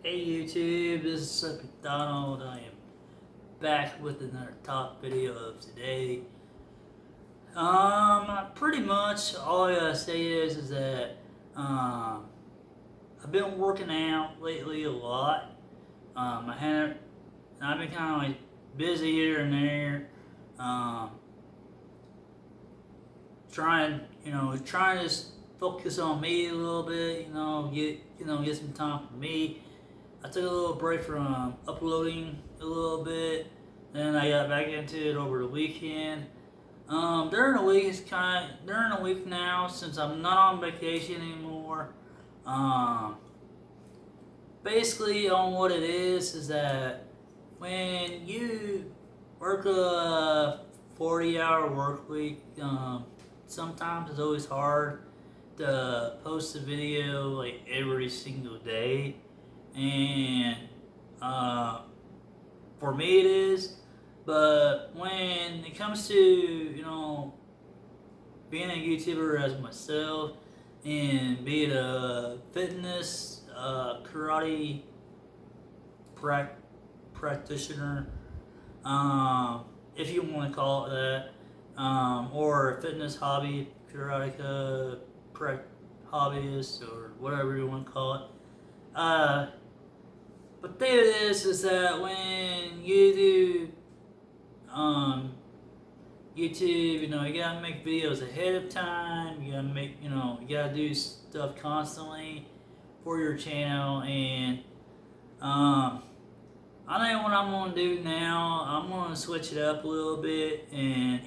Hey YouTube, this is Sir McDonald. I am back with another top video of today. Pretty much all I gotta say is that I've been working out lately a lot. I've been kind of like busy here and there. Um, trying to just focus on me a little bit. Get some time for me. I took a little break from uploading a little bit, then I got back into it over the weekend. During the week now, since I'm not on vacation anymore. Um, Basically, on what it is that when you work a 40-hour work week, sometimes it's always hard to post a video like every single day. And for me it is. But when it comes to being a YouTuber as myself and being a fitness karate practitioner, if you want to call it that, or a fitness hobby karate hobbyist or whatever you want to call it. But the thing is that when you do YouTube, you gotta make videos ahead of time. You gotta do stuff constantly for your channel. And I know what I'm gonna do now. I'm gonna switch it up a little bit, and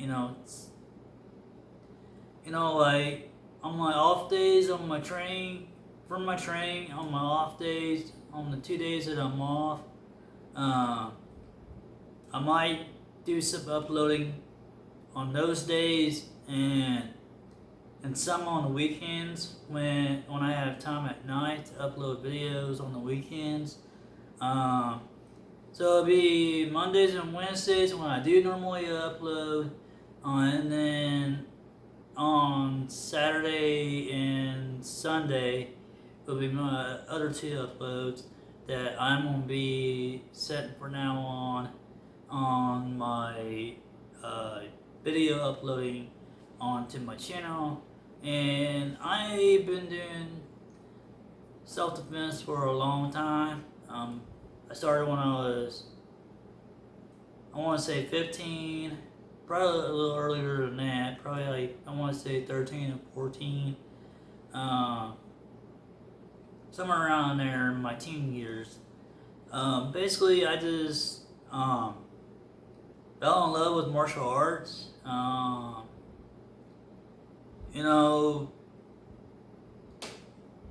like on my off days on my training, on my off days, on the 2 days that I'm off, I might do some uploading on those days, and some on the weekends when I have time at night to upload videos on the weekends. So it'll be Mondays and Wednesdays when I do normally upload, and then on Saturday and Sunday will be my other two uploads that I'm going to be setting for now on my video uploading onto my channel. And I've been doing self-defense for a long time. I started when I was, I want to say 15, probably a little earlier than that, probably like, I want to say 13 or 14. Somewhere around there in my teen years. Basically, I just fell in love with martial arts.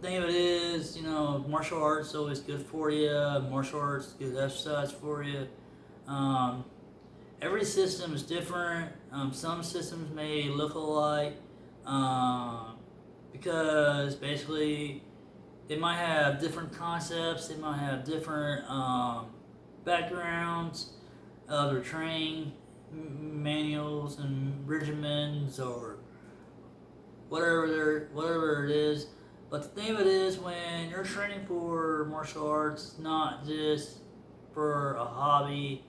Thing of it is, martial arts is always good for you. Martial arts is good exercise for you. Every system is different. Some systems may look alike, because basically they might have different concepts. They might have different backgrounds of their training manuals and regimens or whatever it is. But the thing of it is, when you're training for martial arts, it's not just for a hobby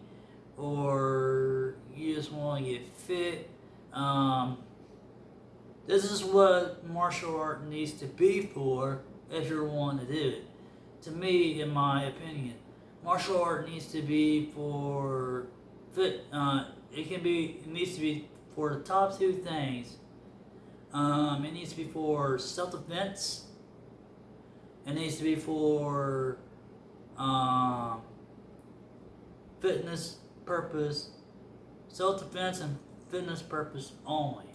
or you just want to get fit. This is what martial art needs to be for if you're wanting to do it. To me, in my opinion, martial art needs to be for fit. It needs to be for the top two things. It needs to be for self-defense. It needs to be for fitness purpose, self-defense and fitness purpose only.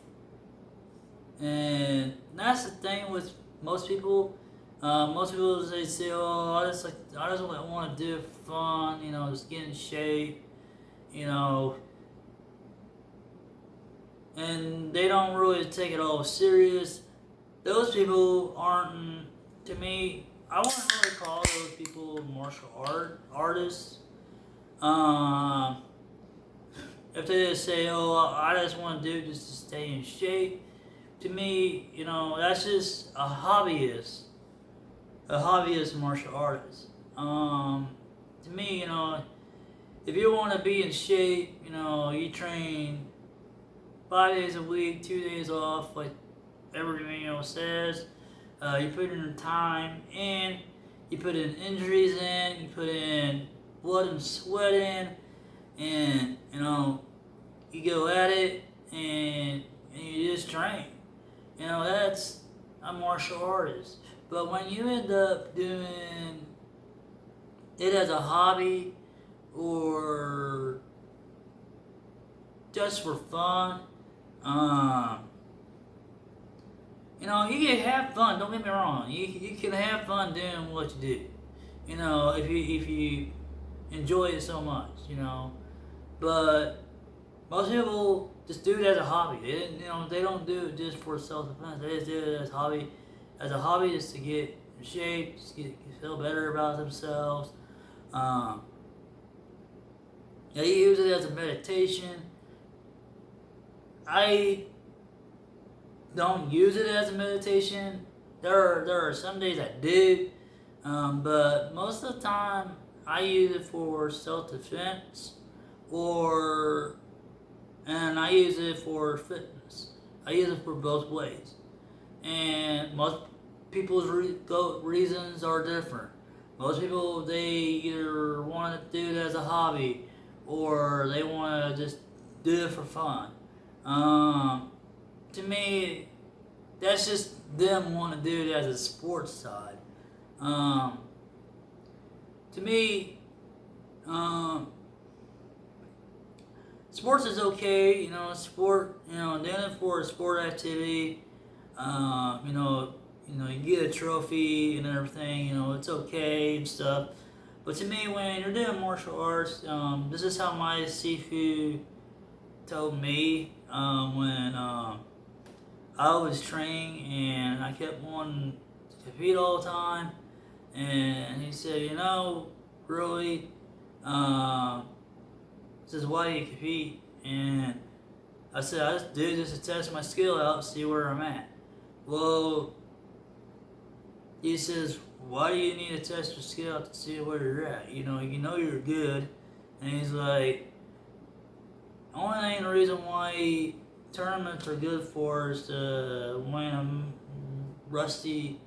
And that's the thing with most people. Most people, they say, "Oh, I just want to do it for fun. Just get in shape, and they don't really take it all serious." Those people aren't, to me, I wouldn't really call those people martial artists. If they just say, "Oh, I just want to do it just to stay in shape," to me, that's just a hobbyist martial artist. To me, if you want to be in shape, you train 5 days a week, 2 days off, like everything else says. You put in time in, you put in injuries in, you put in blood and sweat in, and you go at it and you just train. That's a martial artist. But when you end up doing it as a hobby or just for fun, you can have fun. Don't get me wrong. You can have fun doing what you do. If you enjoy it so much. But most people just do it as a hobby. They don't do it just for self-defense. They just do it as a hobby, just to get in shape, just to feel better about themselves. You use it as a meditation. I don't use it as a meditation. There are some days I do, but most of the time I use it for self-defense, and I use it for fitness. I use it for both ways, and most people's reasons are different. Most people, they either want to do it as a hobby or they want to just do it for fun. To me, that's just them wanting to do it as a sports side. To me, sports is okay. Doing it for a sport activity. You get a trophy and everything. It's okay and stuff. But to me, when you're doing martial arts, this is how my Sifu told me when I was training and I kept wanting to compete all the time. And he said, really, says, why do you compete? And I said, I just do this to test my skill out, see where I'm at. Well, he says, why do you need to test your skill out to see where you're at? You know you're good. And he's like, the reason why tournaments are good for is to win a rusty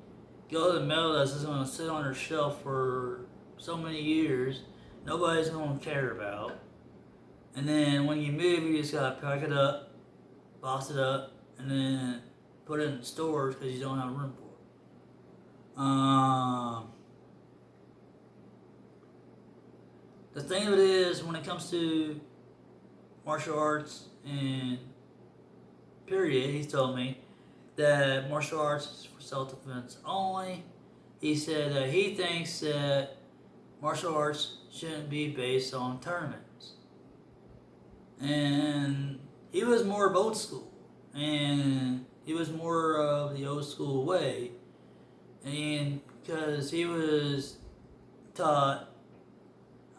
gold medal that's just going to sit on your shelf for so many years, nobody's going to care about. And then when you move, you just got to pack it up, box it up, and then put it in stores because you don't have room for it. The thing of it is, when it comes to martial arts and period, he told me that martial arts is for self-defense only. He said that he thinks that martial arts shouldn't be based on tournaments. And he was more of old school. And he was more of the old school way. And because he was taught,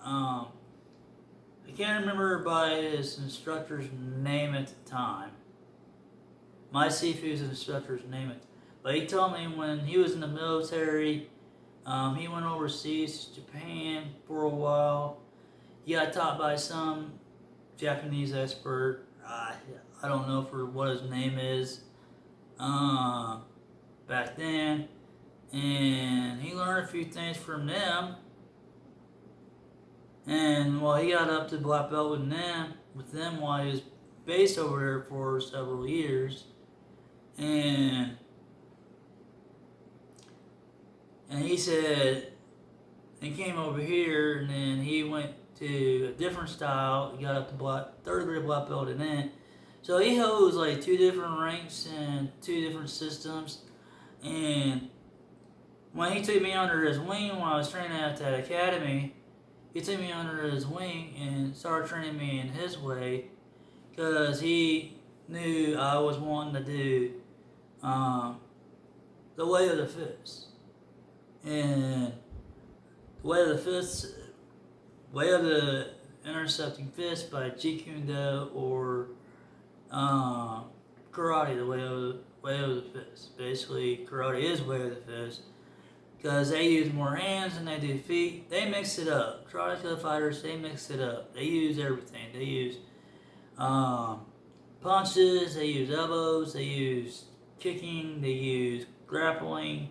I can't remember by his instructor's name at the time. My Sifu's instructor's name it. But he told me when he was in the military, he went overseas to Japan for a while. He got taught by some Japanese expert. I don't know for what his name is back then. And he learned a few things from them. And while he got up to black belt with them while he was based over there for several years. And he said he came over here and then he went to a different style. He got up to third degree black belt and then. So he holds like 2 different ranks and 2 different systems. And when he took me under his wing when I was training at that academy, he took me under his wing and started training me in his way because he knew I was wanting to do the way of the fist. And the way of the fist, way of the intercepting fist by Jeet Kune Do or karate, the way of the fist. Basically, karate is way of the fist. because they use more hands than they do feet. They mix it up. Karate fighters, they mix it up. They use everything. They use punches, they use elbows, they use kicking, they use grappling.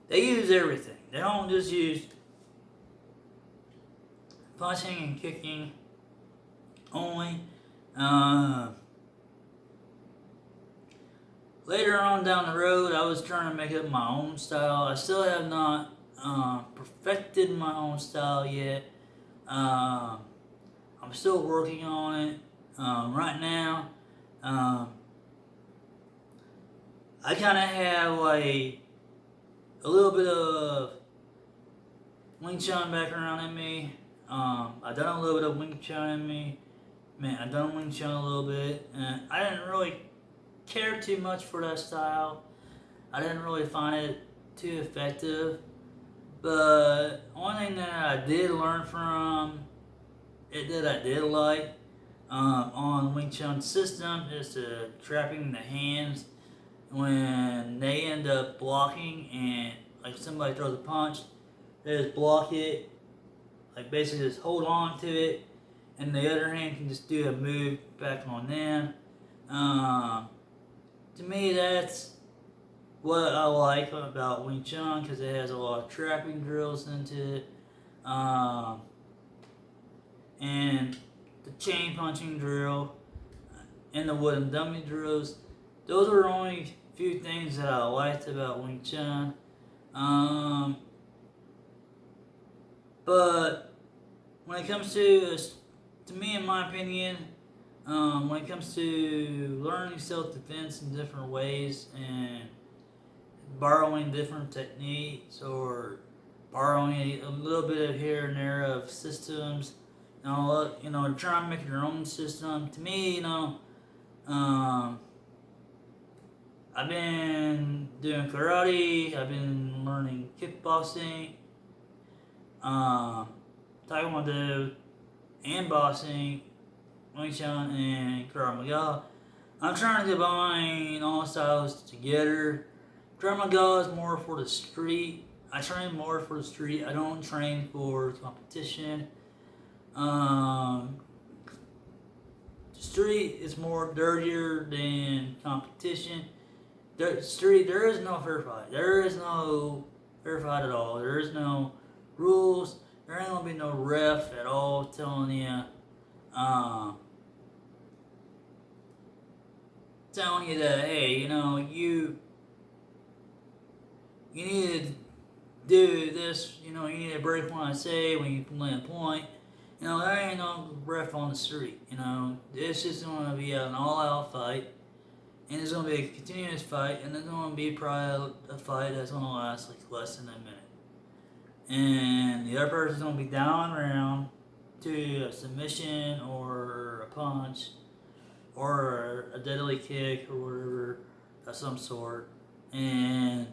They use everything. They don't just use punching and kicking only. Later on down the road, I was trying to make up my own style. I still have not perfected my own style yet. I'm still working on it. Right now, I kind of have like a little bit of Wing Chun background in me. I done a little bit of Wing Chun in me. I done Wing Chun a little bit, and I didn't really care too much for that style. I didn't really find it too effective. But one thing that I did learn from it that I did like on Wing Chun system is trapping the hands when they end up blocking, and like somebody throws a punch, they just block it, like basically just hold on to it, and the other hand can just do a move back on them. To me, that's what I like about Wing Chun, because it has a lot of trapping drills into it. And the chain punching drill and the wooden dummy drills. Those are the only few things that I liked about Wing Chun. But when it comes to me, in my opinion, when it comes to learning self-defense in different ways and borrowing different techniques or borrowing a little bit of here and there of systems, trying to make your own system. To me, I've been doing karate, I've been learning kickboxing, taekwondo, and boxing, Wing Chun, and Krav Maga. I'm trying to combine all styles together. Krav Maga is more for the street. I train more for the street. I don't train for competition. Street is more dirtier than competition. Street, there is no fair fight. There is no fair fight at all. There is no rules. There ain't gonna be no ref at all telling you, that, hey, you need to do this. You need to break when I say when you land a point. There ain't no ref on the street. It's just gonna be an all-out fight. And it's going to be a continuous fight, and it's going to be probably a fight that's going to last like less than a minute. And the other person's going to be down around to a submission or a punch or a deadly kick or whatever of some sort. And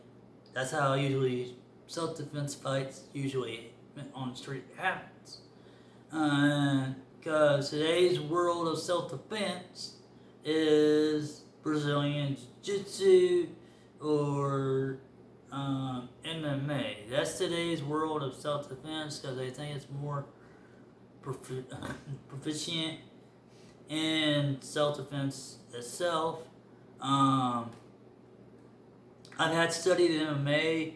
that's how usually self-defense fights usually on the street happens. Because today's world of self-defense is Brazilian Jiu-Jitsu or MMA. That's today's world of self-defense, because they think it's more proficient in self-defense itself. I've had studied MMA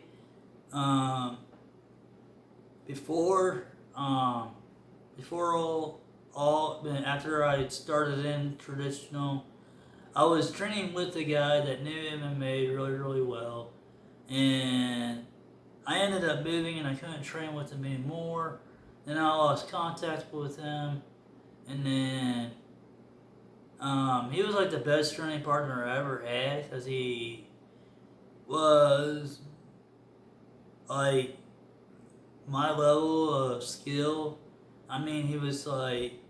before after I started in traditional. I was training with a guy that knew MMA really, really well, and I ended up moving and I couldn't train with him anymore. Then I lost contact with him, and then he was like the best training partner I ever had, because he was like my level of skill. I mean, he was like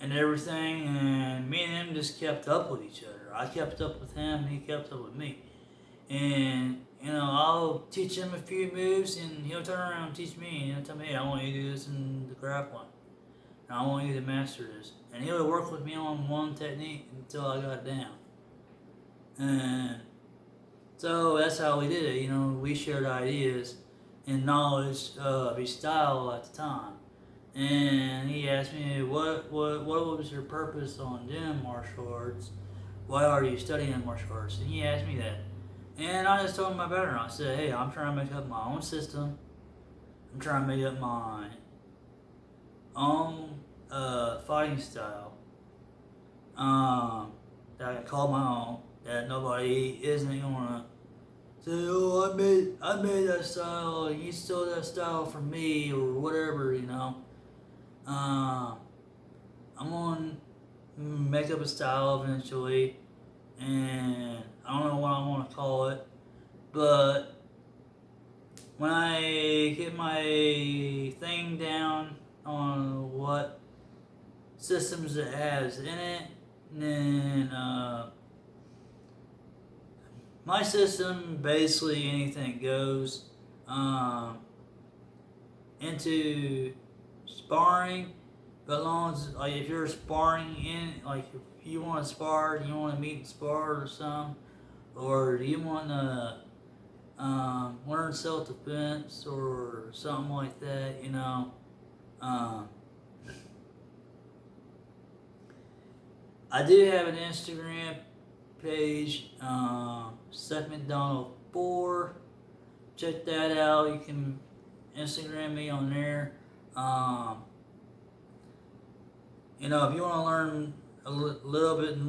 and everything, and me and him just kept up with each other. I kept up with him, he kept up with me. And, I'll teach him a few moves, and he'll turn around and teach me, and he'll tell me, hey, I want you to do this in the grappling. And I want you to master this. And he would work with me on one technique until I got it down. And so that's how we did it. We shared ideas and knowledge of his style at the time. And he asked me, what was your purpose on doing martial arts? Why are you studying martial arts? And he asked me that. And I just told him my background. I said, hey, I'm trying to make up my own system. I'm trying to make up my own fighting style that I can call my own, that nobody isn't gonna say, oh, I made that style, and you stole that style from me, or whatever. I'm gonna make up a style eventually, and I don't know what I want to call it, but when I get my thing down on what systems it has in it, then my system, basically anything goes into sparring, but as long as, like, if you're sparring like, if you want to spar, you want to meet and spar or something, or do you want to learn self-defense or something like that, I do have an Instagram page, Seth McDonald 4. Check that out. You can Instagram me on there. If you want to learn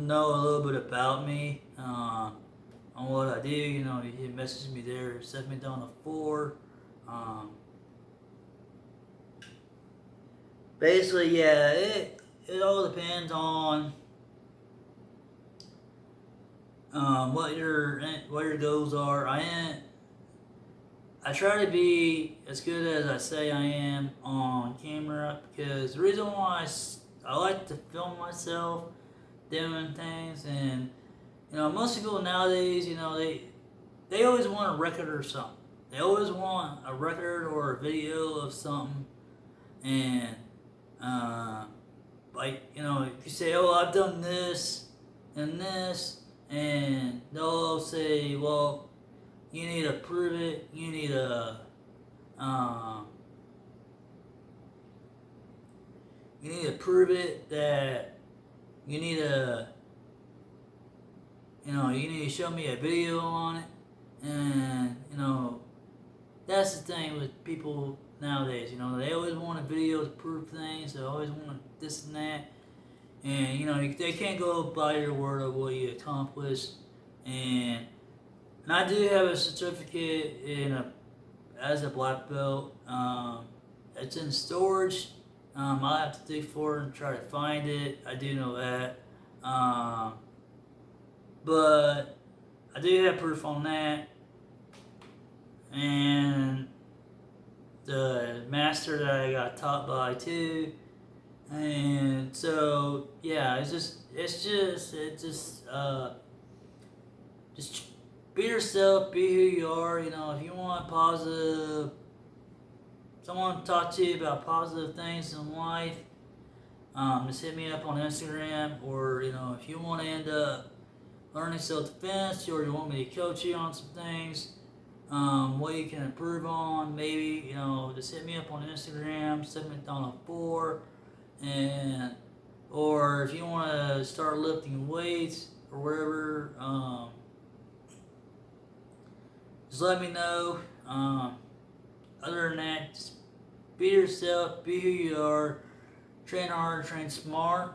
know a little bit about me, on what I do, you can message me there, Seth McDonald 4. Basically, yeah, it all depends on what your goals are. I try to be as good as I say I am on camera, because the reason why I like to film myself doing things, and most people nowadays, they always want a record or something. They always want a record or a video of something, and if you say, oh, I've done this and this, and they'll say, well, you need to prove it. You need to prove it, that you need to show me a video on it. And that's the thing with people nowadays. They always want a video to prove things. They always want this and that. And they can't go by your word of what you accomplished. And I do have a certificate as a black belt. It's in storage. I'll have to dig for it and try to find it. I do know that. But I do have proof on that. And the master that I got taught by too. And so, yeah, just be yourself, be who you are. If you want someone to talk to you about positive things in life, just hit me up on Instagram. Or if you want to end up learning self-defense, or you want me to coach you on some things, what you can improve on, maybe, just hit me up on Instagram, Seth McDonald 4. Or if you want to start lifting weights or whatever, just let me know. Other than that, just be yourself, be who you are, train hard, train smart,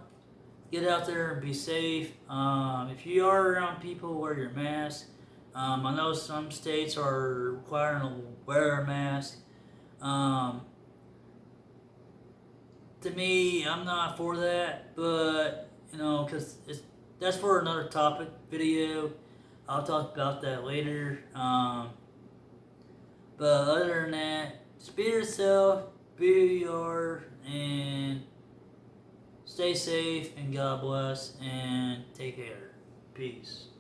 get out there and be safe. If you are around people, wear your mask. I know some states are requiring to wear a mask. To me, I'm not for that, but because that's for another topic video. I'll talk about that later. But other than that, just be yourself, be who you are, and stay safe, and God bless, and take care. Peace.